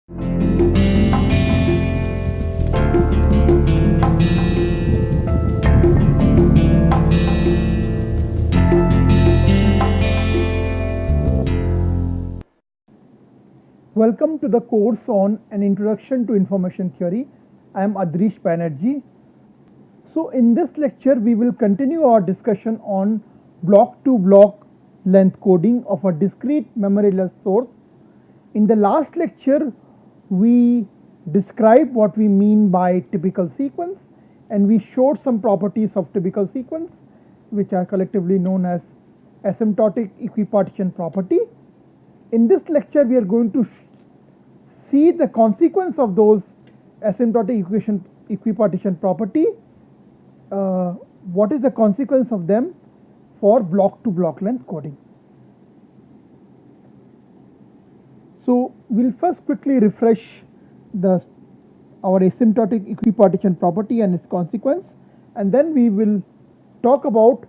Welcome to the course on an introduction to information theory. I am Adrish Banerjee. So in this lecture we will continue our discussion on block to block length coding of a discrete memoryless source. In the last lecture we described what we mean by typical sequence, and we showed some properties of typical sequence which are collectively known as asymptotic equipartition property. In this lecture we are going to see the consequence of those asymptotic equipartition property. What is the consequence of them for block to block length coding? So we will first quickly refresh our asymptotic equipartition property and its consequence, and then we will talk about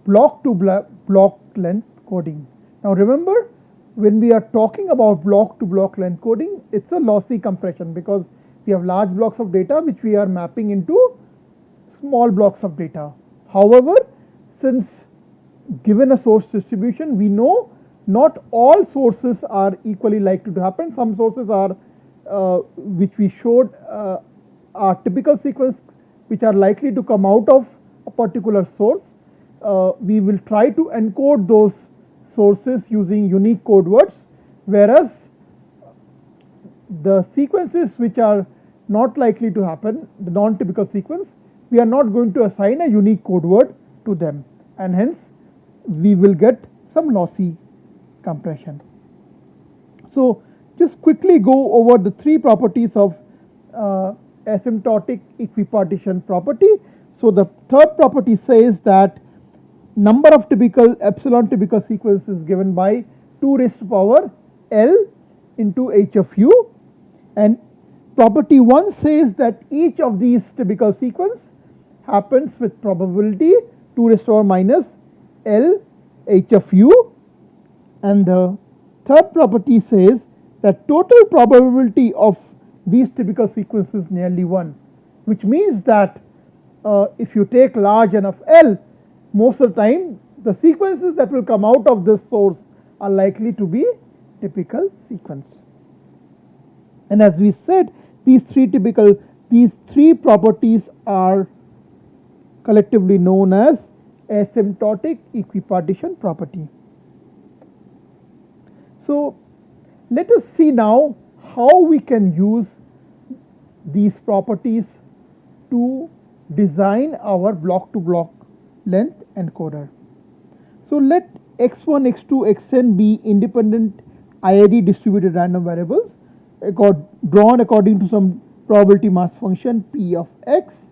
block to block length coding. Now remember, when we are talking about block to block length coding, it's a lossy compression because we have large blocks of data which we are mapping into small blocks of data. However, since given a source distribution, we know not all sources are equally likely to happen. Some sources are which we showed are typical sequence which are likely to come out of a particular source. We will try to encode those sources using unique code words, whereas the sequences which are not likely to happen, the non-typical sequence, we are not going to assign a unique code word to them, and hence we will get some lossy compression. So just quickly go over the three properties of asymptotic equipartition property. So the third property says that number of epsilon typical sequence is given by 2 raised to power L into h of u, and property 1 says that each of these typical sequence happens with probability 2 raised to power minus L h of u, and the third property says that total probability of these typical sequences is nearly 1, which means that if you take large enough L, most of the time the sequences that will come out of this source are likely to be typical sequence. And as we said, these three properties are collectively known as asymptotic equipartition property. So let us see now how we can use these properties to design our block to block length encoder. So let x1, x2, xn be independent IID distributed random variables drawn according to some probability mass function p of x.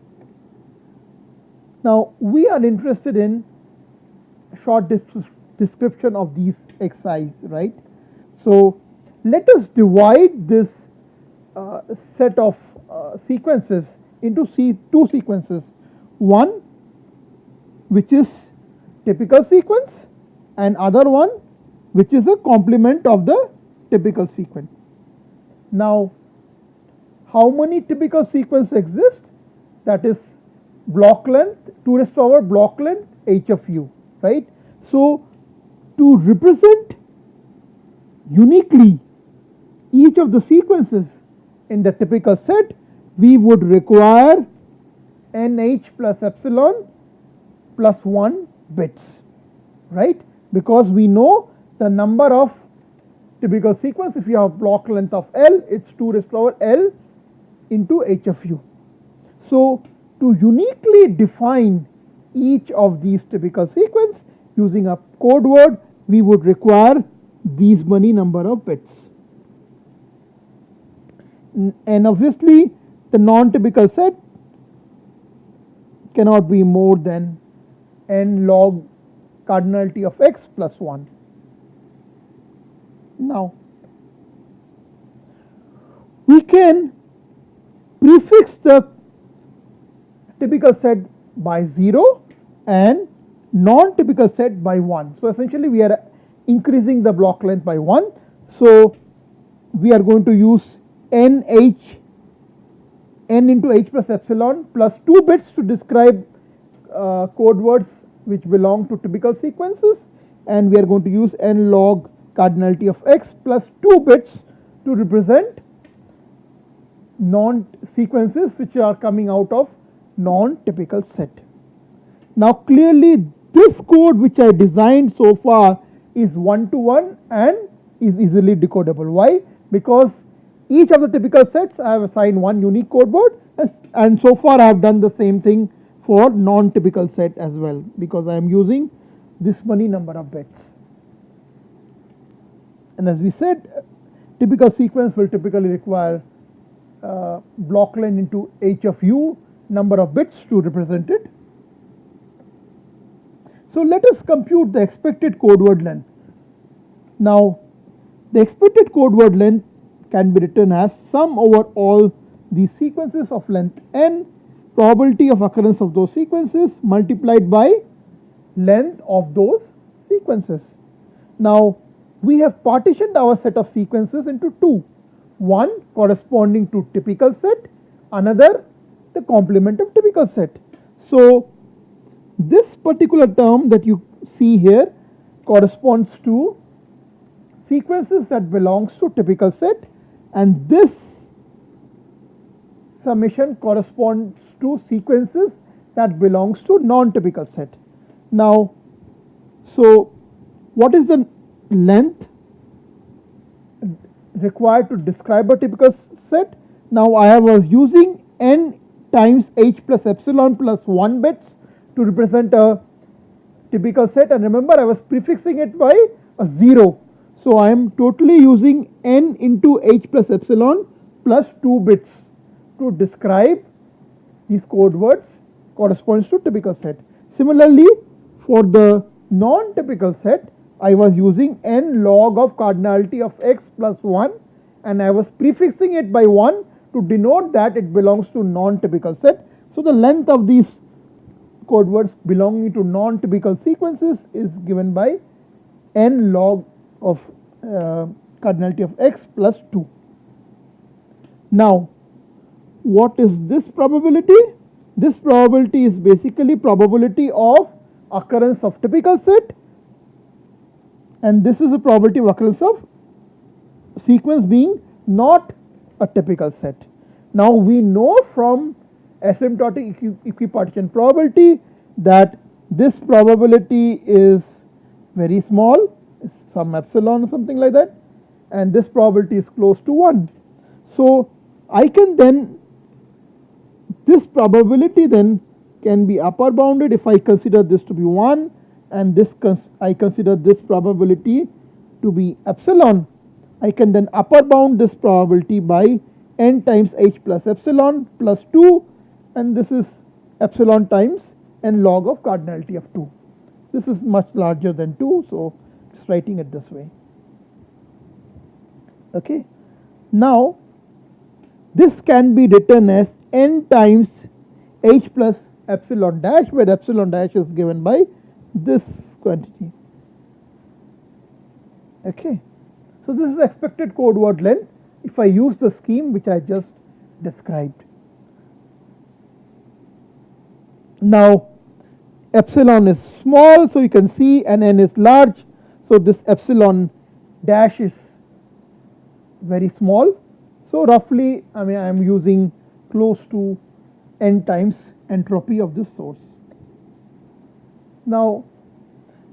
Now we are interested in a short description of these xi's, right? So let us divide this set of sequences into two sequences, one which is typical sequence and other one which is a complement of the typical sequence. Now how many typical sequence exist? That is block length 2 raised to power block length h of u, right? So to represent uniquely each of the sequences in the typical set, we would require nh plus epsilon plus 1 bits, right? Because we know the number of typical sequence, if you have block length of L, it's 2 raised to power L into h of u. So to uniquely define each of these typical sequence using a code word, we would require these many number of bits. And obviously the non-typical set cannot be more than n log cardinality of x plus 1. Now we can prefix the typical set by 0 and non-typical set by 1. So essentially we are increasing the block length by 1. So we are going to use n into h plus epsilon plus 2 bits to describe code words which belong to typical sequences, and we are going to use n log cardinality of x plus 2 bits to represent non-sequences which are coming out of non-typical set. Now clearly this code which I designed so far is one-to-one and is easily decodable. Why? Because each of the typical sets I have assigned one unique code word, and so far I have done the same thing for non-typical set as well, because I am using this many number of bits. And as we said, typical sequence will typically require block length into h of u number of bits to represent it. So let us compute the expected code word length. Now the expected code word length can be written as sum over all the sequences of length n, probability of occurrence of those sequences multiplied by length of those sequences. Now we have partitioned our set of sequences into two, one corresponding to typical set, another the complement of typical set. So this particular term that you see here corresponds to sequences that belongs to typical set, and this summation corresponds to sequences that belongs to non-typical set. Now, so what is the length required to describe a typical set? Now I was using n times h plus epsilon plus 1 bits to represent a typical set, and remember I was prefixing it by a 0. So I am totally using n into h plus epsilon plus 2 bits to describe these code words corresponds to typical set. Similarly, for the non-typical set, I was using n log of cardinality of x plus 1, and I was prefixing it by 1 to denote that it belongs to non-typical set. So the length of these code words belonging to non-typical sequences is given by n log of cardinality of x plus 2. Now what is this probability? This probability is basically probability of occurrence of typical set, and this is a probability of occurrence of sequence being not a typical set. Now we know from asymptotic equipartition probability that this probability is very small, some epsilon or something like that, and this probability is close to 1. So I can then, this probability then can be upper bounded if I consider this to be 1, and this I consider this probability to be epsilon. I can then upper bound this probability by n times h plus epsilon plus 2, and this is epsilon times n log of cardinality of 2. This is much larger than 2, so just writing it this way. Okay. Now this can be written as n times h plus epsilon dash, where epsilon dash is given by this quantity. Okay. So this is expected code word length if I use the scheme which I just described. Now epsilon is small, so you can see, and n is large, so this epsilon dash is very small. So roughly I am using close to n times entropy of this source. Now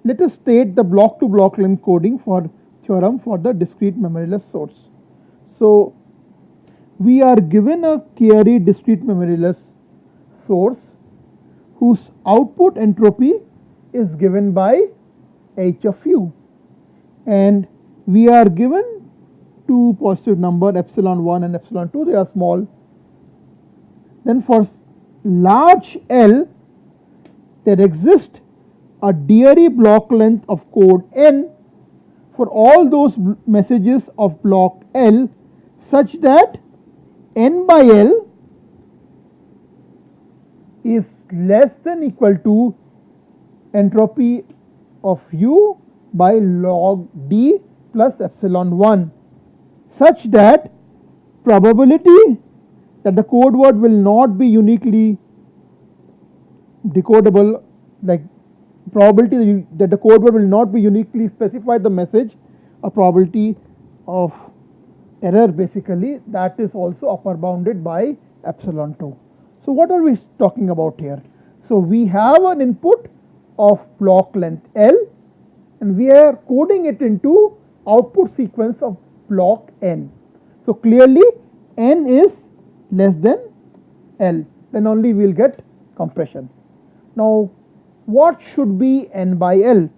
let us state the block to block length coding for theorem for the discrete memoryless source. So we are given a Chiari discrete memoryless source whose output entropy is given by h of u, and we are given two positive number epsilon 1 and epsilon 2, they are small. Then for large L there exists a Chiari block length of code n for all those messages of block L such that n by L is less than equal to entropy of u by log d plus epsilon 1. such that probability that the code word will not be uniquely decodable, like probability that the code word will not be uniquely specify the message, a probability of error basically, that is also upper bounded by epsilon 2. So what are we talking about here? So we have an input of block length L and we are coding it into output sequence of block N. So clearly N is less than L, then only we will get compression. Now what should be N by L?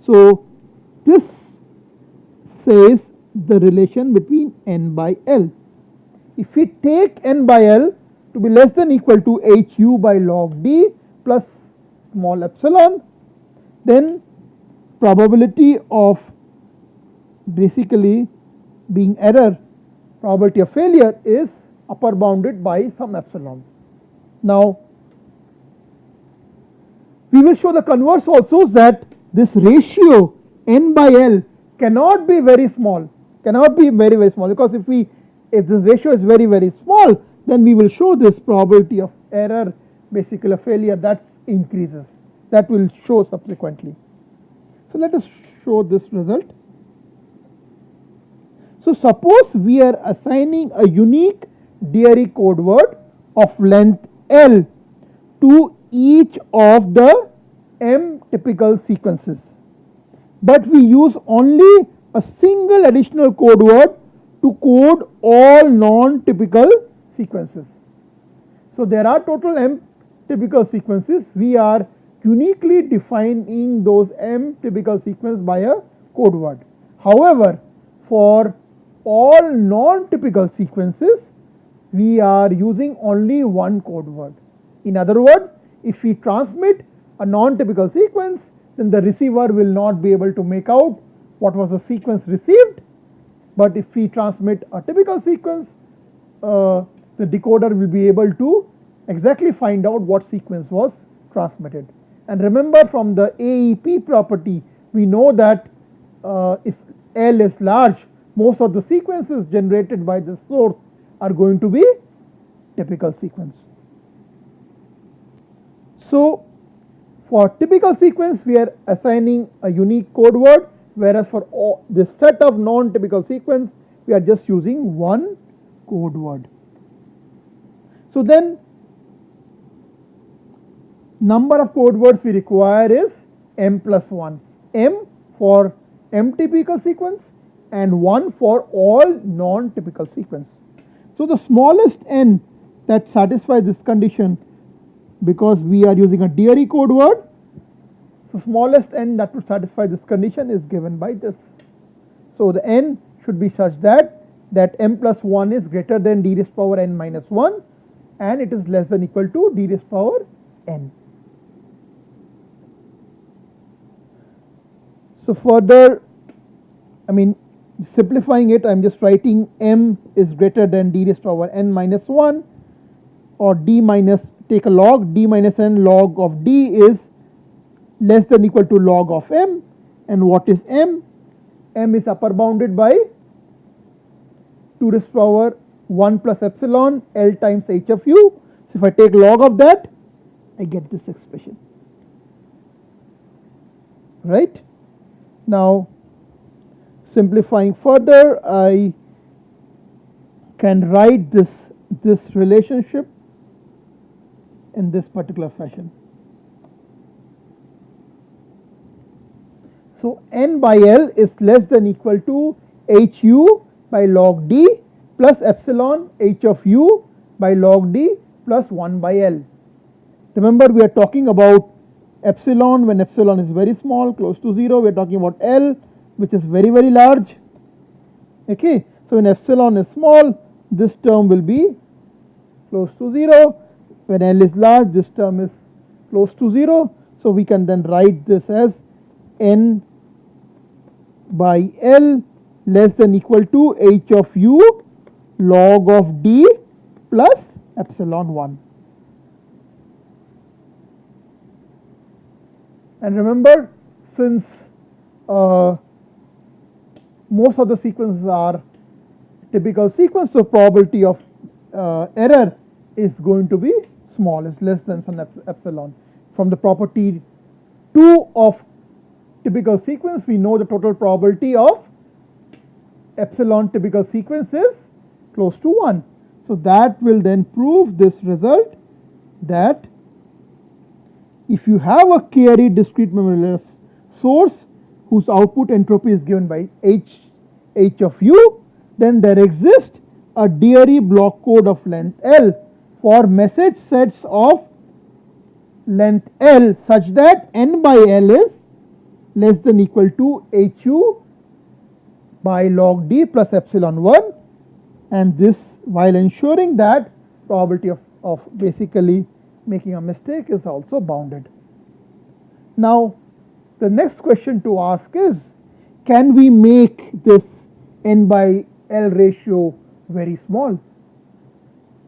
So this says the relation between N by L. If we take N by L to be less than equal to HU by log D plus small epsilon, then probability of basically being error, probability of failure is upper bounded by some epsilon. Now we will show the converse also, that this ratio N by L cannot be very small, cannot be very small, because if this ratio is very small, then we will show this probability of error, basically a failure, that increases, that will show subsequently. So let us show this result. So suppose we are assigning a unique DRE code word of length L to each of the M typical sequences, but we use only a single additional code word to code all non-typical sequences. So there are total M typical sequences, we are uniquely defining those M typical sequence by a code word. However, for all non-typical sequences we are using only one code word. In other words, if we transmit a non-typical sequence, then the receiver will not be able to make out what was the sequence received, but if we transmit a typical sequence, the decoder will be able to exactly find out what sequence was transmitted. And remember, from the AEP property we know that if L is large, most of the sequences generated by the source are going to be typical sequence. So for typical sequence we are assigning a unique code word, whereas for this set of non-typical sequence we are just using one code word. So then number of code words we require is M plus 1, M for M typical sequence and 1 for all non-typical sequence. So the smallest n that satisfies this condition, because we are using a DRE code word, so smallest n that would satisfy this condition is given by this. So the n should be such that M plus 1 is greater than d raised power n minus 1 and it is less than equal to d raised power n. So further, simplifying it, I am just writing M is greater than d raised power n minus 1, or d minus, take a log, d minus n log of d is less than equal to log of m. And what is m? M is upper bounded by 2 raised power 1 plus epsilon L times h of u. So if I take log of that, I get this expression, right? Now simplifying further, I can write this relationship in this particular fashion. So n by L is less than equal to HU by log D plus epsilon h of u by log D plus 1 by L. Remember, we are talking about epsilon when epsilon is very small, close to 0. We are talking about L, which is very large. Okay, so when epsilon is small, this term will be close to 0. When L is large, this term is close to 0. So we can then write this as n by L less than equal to h of u log of d plus epsilon 1. And remember, since most of the sequences are typical sequence, so probability of error is going to be small, is less than some epsilon. From the property 2 of typical sequence, we know the total probability of epsilon typical sequence is close to 1. So that will then prove this result, that if you have a carried discrete memoryless source whose output entropy is given by h of u, then there exists a Dairy block code of length L for message sets of length L such that n by L is less than equal to hu by log d plus epsilon 1, and this while ensuring that probability of basically making a mistake is also bounded. Now the next question to ask is, can we make this n by L ratio very small?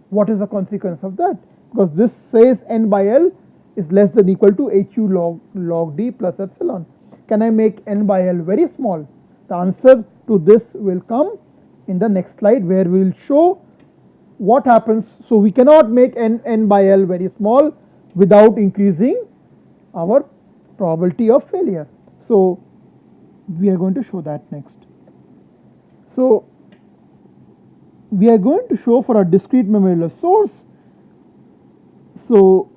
What is the consequence of that? Because this says n by L is less than equal to hu log d plus epsilon. Can I make n by L very small? The answer to this will come in the next slide, where we will show what happens. So we cannot make n by L very small without increasing our probability of failure. So we are going to show that next. So we are going to show for a discrete memoryless source, so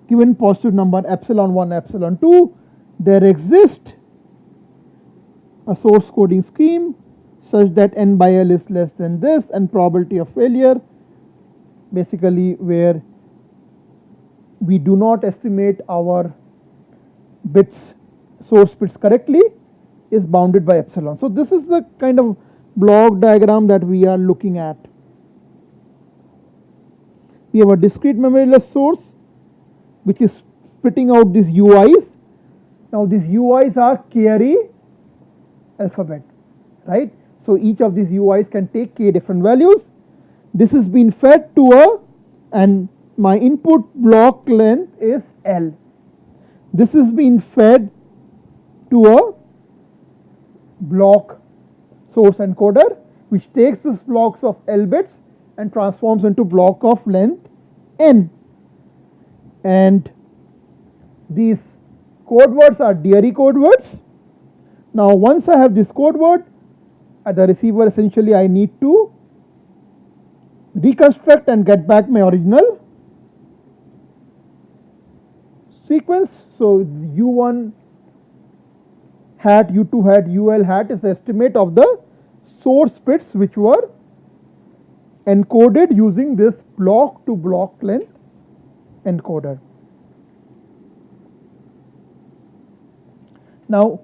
given positive number epsilon 1, epsilon 2, there exists a source coding scheme such that n by L is less than this, and probability of failure basically where we do not estimate our bits, source bits correctly, is bounded by epsilon. So this is the kind of block diagram that we are looking at. We have a discrete memoryless source which is spitting out these UIs. Now these UIs are carry alphabet, right? So each of these UIs can take k different values. This has been fed to a, and my input block length is L. This has been fed to a block source encoder which takes these blocks of L bits and transforms into block of length n, and these code words are Dairy code words. Now once I have this code word at the receiver, essentially I need to reconstruct and get back my original sequence. So u1 hat, u2 hat, ul hat is the estimate of the source bits which were encoded using this block to block length encoder. Now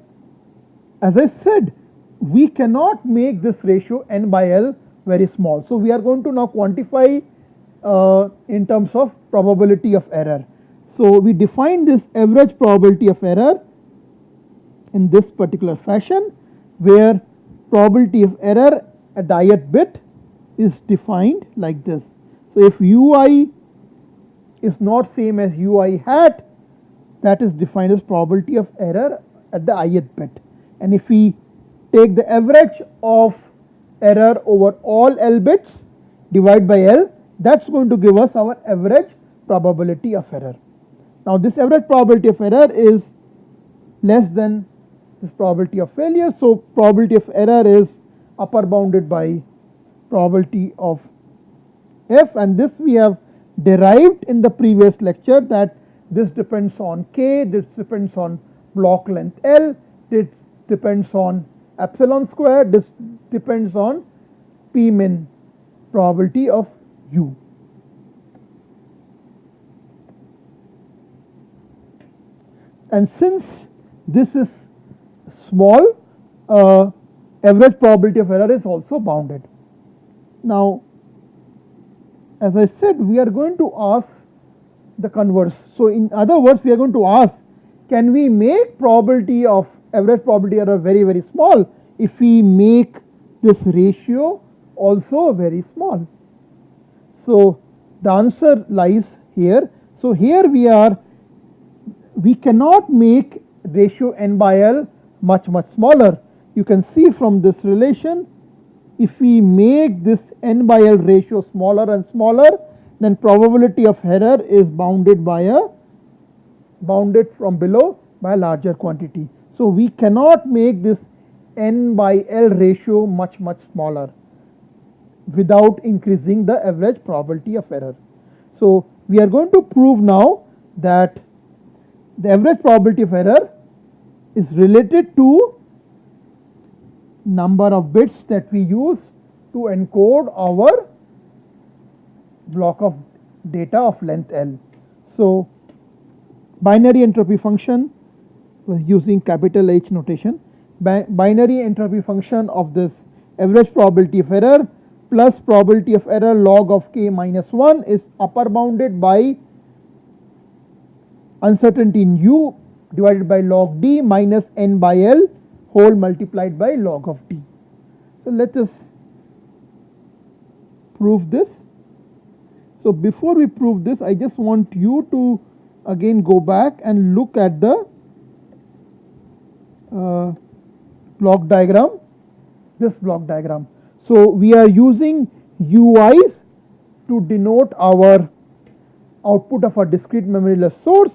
as I said, we cannot make this ratio n by L very small. So we are going to now quantify in terms of probability of error. So we define this average probability of error in this particular fashion, where probability of error at the ith bit is defined like this. So if ui is not same as ui hat, that is defined as probability of error at the ith bit. And if we take the average of error over all L bits divide by L, that's going to give us our average probability of error. Now this average probability of error is less than this probability of failure. So probability of error is upper bounded by probability of f, and this we have derived in the previous lecture, that this depends on k, this depends on block length L, this depends on epsilon square, this depends on p min probability of u. And since this is small, average probability of error is also bounded. Now as I said, we are going to ask the converse. So in other words, we are going to ask, can we make probability of average probability error very, very small if we make this ratio also very small? So the answer lies here. So here we cannot make ratio n by L much smaller. You can see from this relation if we make this n by L ratio smaller and smaller, then probability of error is bounded from below by a larger quantity. So we cannot make this n by L ratio much smaller without increasing the average probability of error. So we are going to prove now that the average probability of error is related to number of bits that we use to encode our block of data of length L. So binary entropy function was using capital H notation. Binary entropy function of this average probability of error plus probability of error log of k minus 1 is upper bounded by uncertainty in u divided by log d minus n by L whole multiplied by log of d. So let us prove this. So before we prove this, I just want you to again go back and look at the block diagram, this block diagram. So we are using UIs to denote our output of a discrete memoryless source.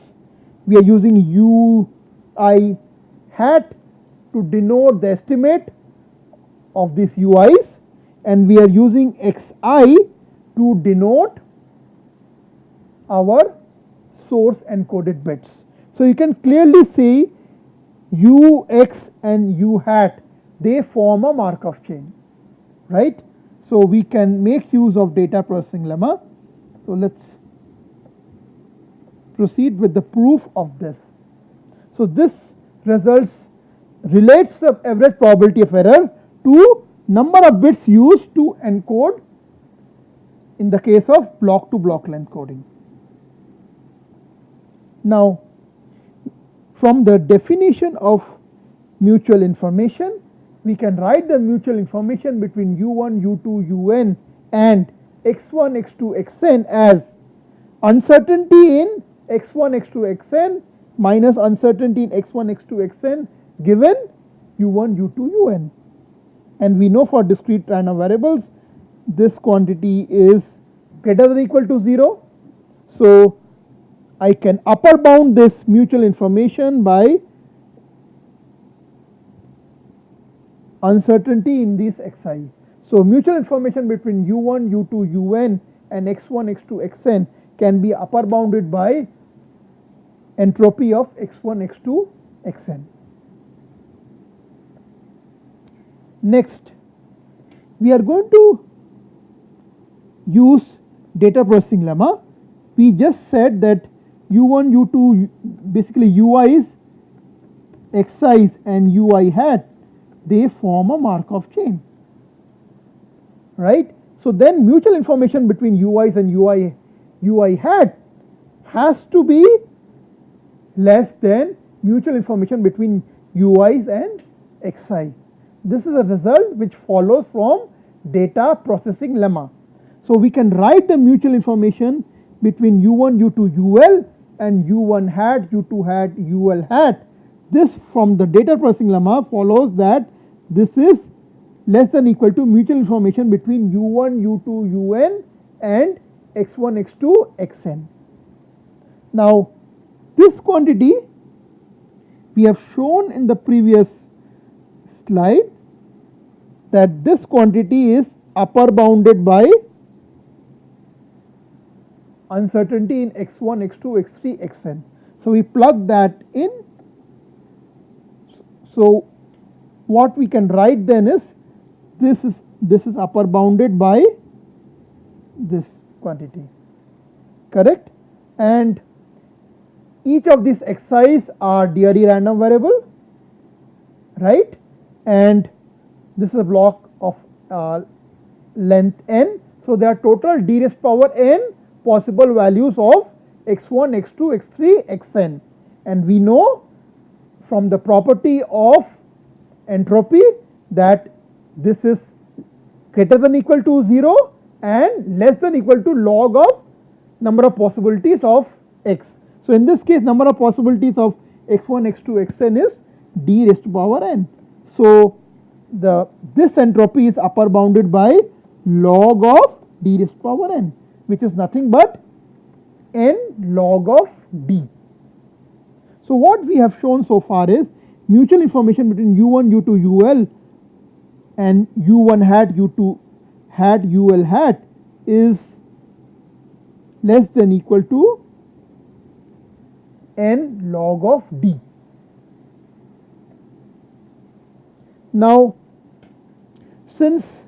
We are using UI hat to denote the estimate of these UIs, and we are using XI to denote our source encoded bits. So you can clearly see UX and U hat, they form a Markov chain, right? So we can make use of data processing lemma. So let's proceed with the proof of this. So this relates the average probability of error to number of bits used to encode in the case of block to block length coding. Now from the definition of mutual information, we can write the mutual information between u1, u2, un and x1, x2, xn as uncertainty in x1, x2, xn minus uncertainty in x1, x2, xn given u1, u2, un. And we know for discrete random variables this quantity is greater than or equal to 0. So I can upper bound this mutual information by uncertainty in these xi. So mutual information between u1, u2, un and x1, x2, xn can be upper bounded by entropy of x1, x2, xn. Next, we are going to use data processing lemma. We just said that u1, u2, basically ui's, xi's and ui hat, they form a Markov chain, right? So then mutual information between ui's and ui hat has to be less than mutual information between ui's and xi. This is a result which follows from data processing lemma. So we can write the mutual information between u1, u2, ul and u1 hat, u2 hat, ul hat. This from the data processing lemma follows that this is less than or equal to mutual information between u1, u2, un and x1, x2, xn. Now this quantity we have shown in the previous slide that this quantity is upper bounded by uncertainty in x1, x2, x3, xn. So we plug that in. So what we can write then is this is upper bounded by this quantity, correct? And each of these xi's are DRE random variable, right? And this is a block of length n. So there are total d raised power n possible values of x1, x2, x3, xn. And we know from the property of entropy that this is greater than or equal to 0 and less than or equal to log of number of possibilities of x. So in this case number of possibilities of x1, x2, xn is d raised to power n. So this entropy is upper bounded by log of d raised to power n, which is nothing but n log of d. So what we have shown so far is mutual information between u1, u2, ul and u1 hat, u2 hat, ul hat is less than equal to n log of d. Now, since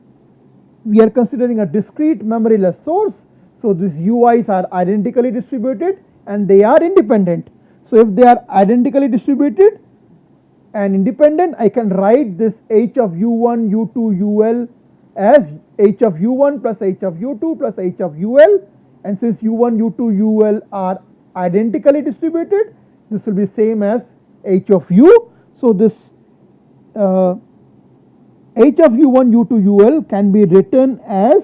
we are considering a discrete memoryless source, so these ui's are identically distributed and they are independent. So if they are identically distributed and independent, I can write this h of u1, u2, ul as h of u1 plus h of u2 plus h of ul, and since u1, u2, ul are identically distributed, this will be same as h of u. So this h of u1, u2, ul can be written as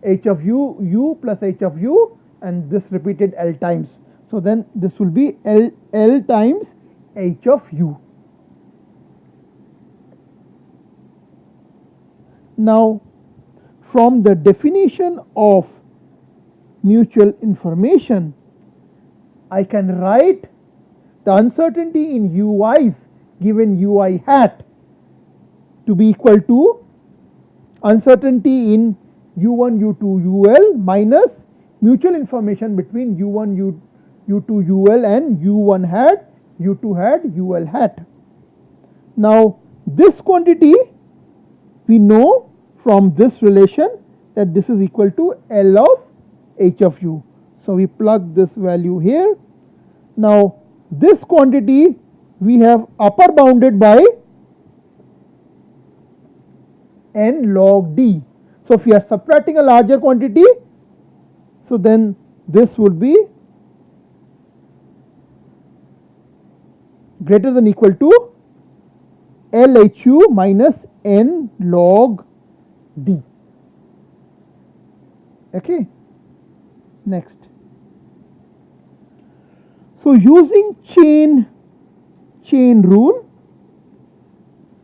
h of u plus h of u, and this repeated L times. So then this will be L times h of u. Now from the definition of mutual information, I can write the uncertainty in ui's given ui hat to be equal to uncertainty in u1, u2, ul minus mutual information between u1, u2, ul and u1 hat, u2 hat, ul hat. Now this quantity we know from this relation that this is equal to L of h of u. So we plug this value here. Now this quantity we have upper bounded by n log d. So if we are subtracting a larger quantity, so then this would be greater than equal to LHU minus n log d. Okay. Next. So using chain rule,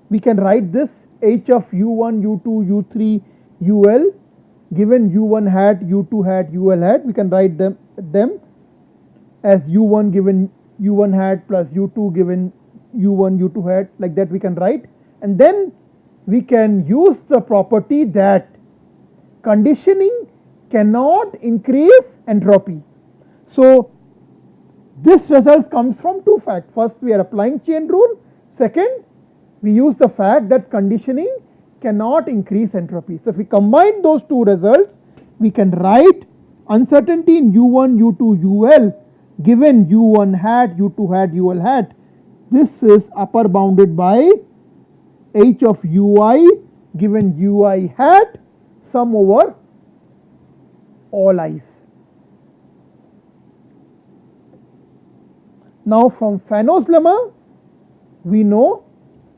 we can write this h of u1, u2, u3, ul given u1 hat, u2 hat, ul hat. We can write them as u1 given u1 hat plus u2 given u1, u2 hat, like that we can write, and then we can use the property that conditioning cannot increase entropy. So this result comes from two facts. First, we are applying chain rule. Second, we use the fact that conditioning cannot increase entropy. So if we combine those two results, we can write uncertainty in u1, u2, ul given u1 hat, u2 hat, ul hat. This is upper bounded by h of ui given ui hat sum over all i's. Now from Fano's lemma, we know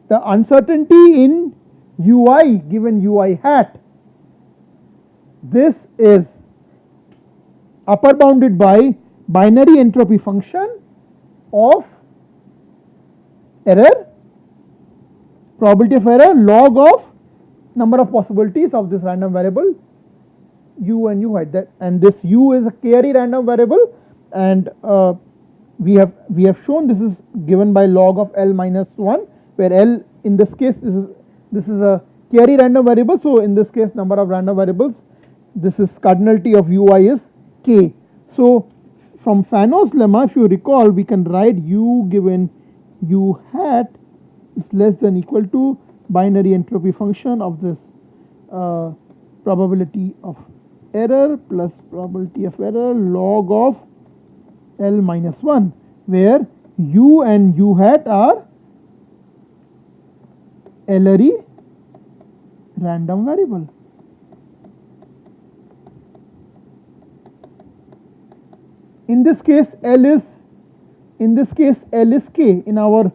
the uncertainty in ui given ui hat, this is upper bounded by binary entropy function of error, probability of error, log of number of possibilities of this random variable u and u hat, that, and this u is a k-ary random variable, and we have shown this is given by log of L minus 1, where L in this case this is a k-ary random variable. So in this case number of random variables, this is cardinality of ui is k. So from Fano's lemma, if you recall, we can write u given u hat is less than equal to binary entropy function of this probability of error plus probability of error log of L minus 1, where u and u hat are L-ary random variable. In this case L is k, in our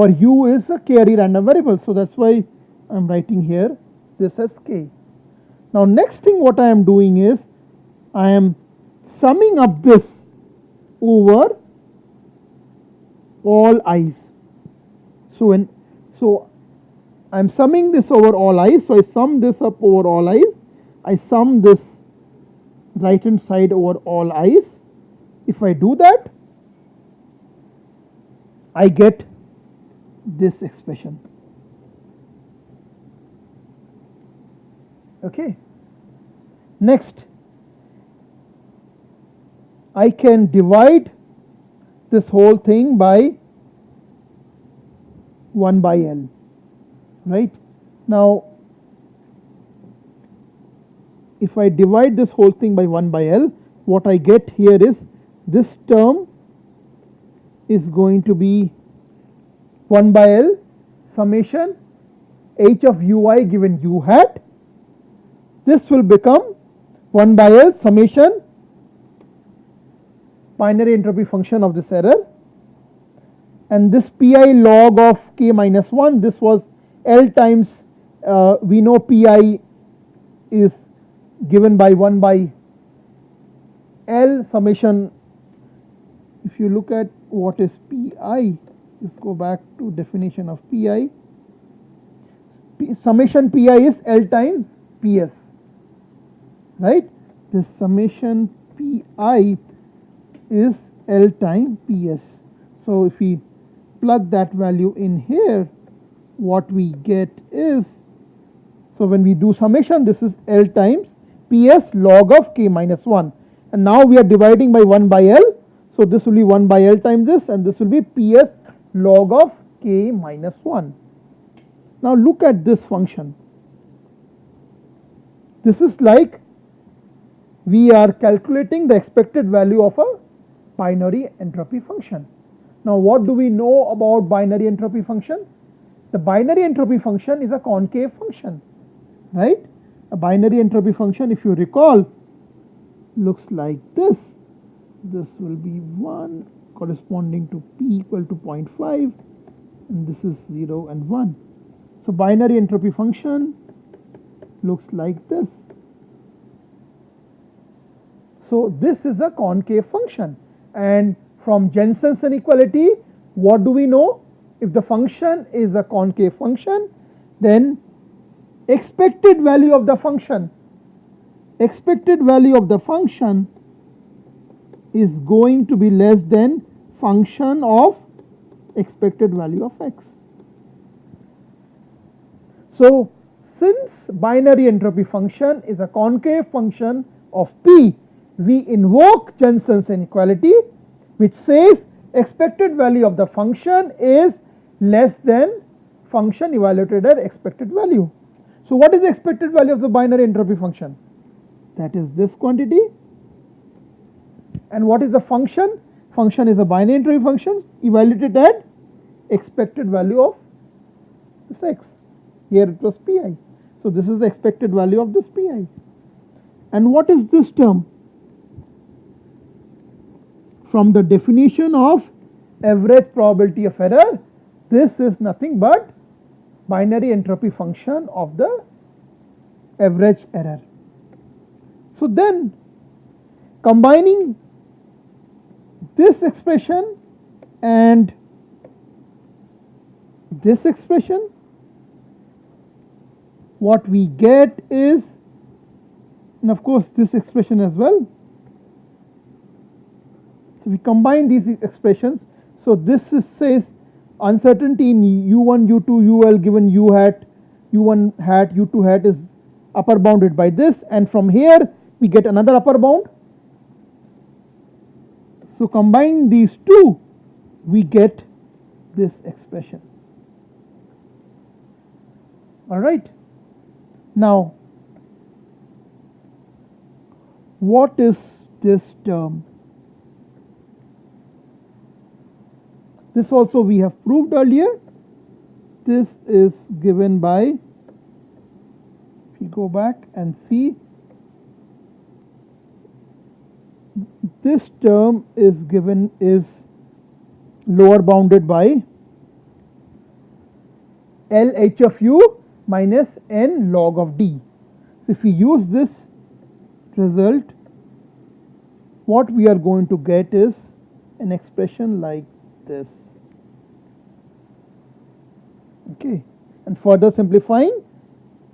u is a k-ary random variable, so that's why I am writing here this as k. Now next thing what I am doing is I am summing up this over all i's. So I am summing this over all i's. So I sum this up over all i's. I sum this right hand side over all i's. If I do that, I get this expression. Okay. Next, I can divide this whole thing by 1 by L, right. Now, if I divide this whole thing by 1 by L, what I get here is this term is going to be 1 by L summation h of ui given u hat. This will become 1 by L summation binary entropy function of this error, and this pi log of k minus 1, this was L times, we know pi is given by 1 by L summation. If you look at what is pi, let's go back to definition of pi. Summation pi is L times ps, right. This summation pi is L times ps. So if we plug that value in here, what we get is, so when we do summation, this is L times ps log of k minus 1, and now we are dividing by 1 by L. So this will be 1 by L times this, and this will be ps log of k minus 1. Now look at this function. This is like we are calculating the expected value of a binary entropy function. Now what do we know about binary entropy function? The binary entropy function is a concave function, right. A binary entropy function, if you recall, looks like this. This will be 1 corresponding to p equal to 0.5, and this is 0 and 1. So binary entropy function looks like this. So this is a concave function, and from Jensen's inequality, what do we know? If the function is a concave function, then expected value of the function is going to be less than function of expected value of x. So since binary entropy function is a concave function of p, we invoke Jensen's inequality, which says expected value of the function is less than function evaluated at expected value. So what is the expected value of the binary entropy function? That is this quantity. And what is the function? Function is a binary entropy function evaluated at expected value of this x. Here it was pi. So this is the expected value of this pi. And what is this term? From the definition of average probability of error, this is nothing but binary entropy function of the average error. So then, combining this expression and this expression, what we get is, and of course this expression as well. So we combine these expressions. So this says uncertainty in u1, u2, ul given u hat, u1 hat, u2 hat is upper bounded by this, and from here we get another upper bound. So combine these two, we get this expression. All right. Now, what is this term? This also we have proved earlier. This is given by, if you go back and see, this term is given is lower bounded by L h of u minus n log of d. So if we use this result, what we are going to get is an expression like this. Okay, and further simplifying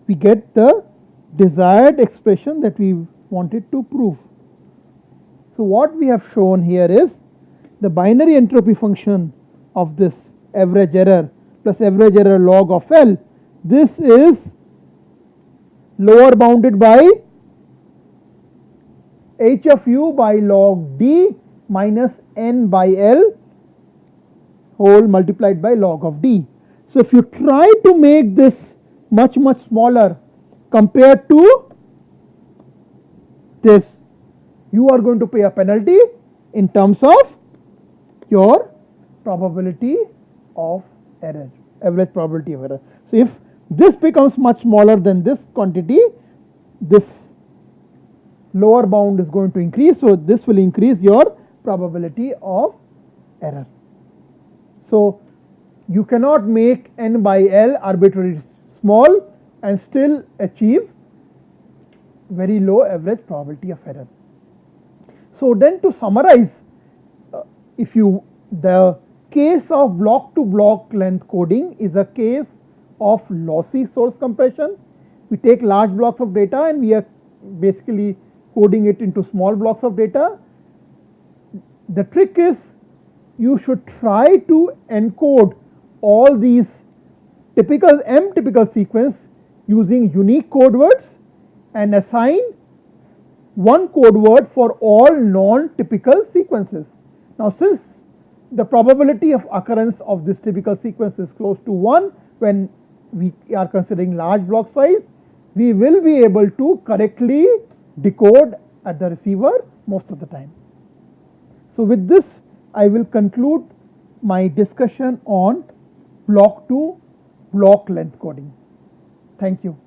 we get the desired expression that we wanted to prove. So what we have shown here is the binary entropy function of this average error plus average error log of L. This is lower bounded by h of u by log d minus n by L whole multiplied by log of d. So if you try to make this much smaller compared to this, you are going to pay a penalty in terms of your probability of error, average probability of error. So if this becomes much smaller than this quantity, this lower bound is going to increase, so this will increase your probability of error. So you cannot make n by L arbitrarily small and still achieve very low average probability of error. So then to summarize, the case of block to block length coding is a case of lossy source compression. We take large blocks of data and we are basically coding it into small blocks of data. The trick is you should try to encode all these typical sequence using unique code words and assign one code word for all non-typical sequences. Now since the probability of occurrence of this typical sequence is close to 1 when we are considering large block size, we will be able to correctly decode at the receiver most of the time. So with this I will conclude my discussion on block to block length coding. Thank you.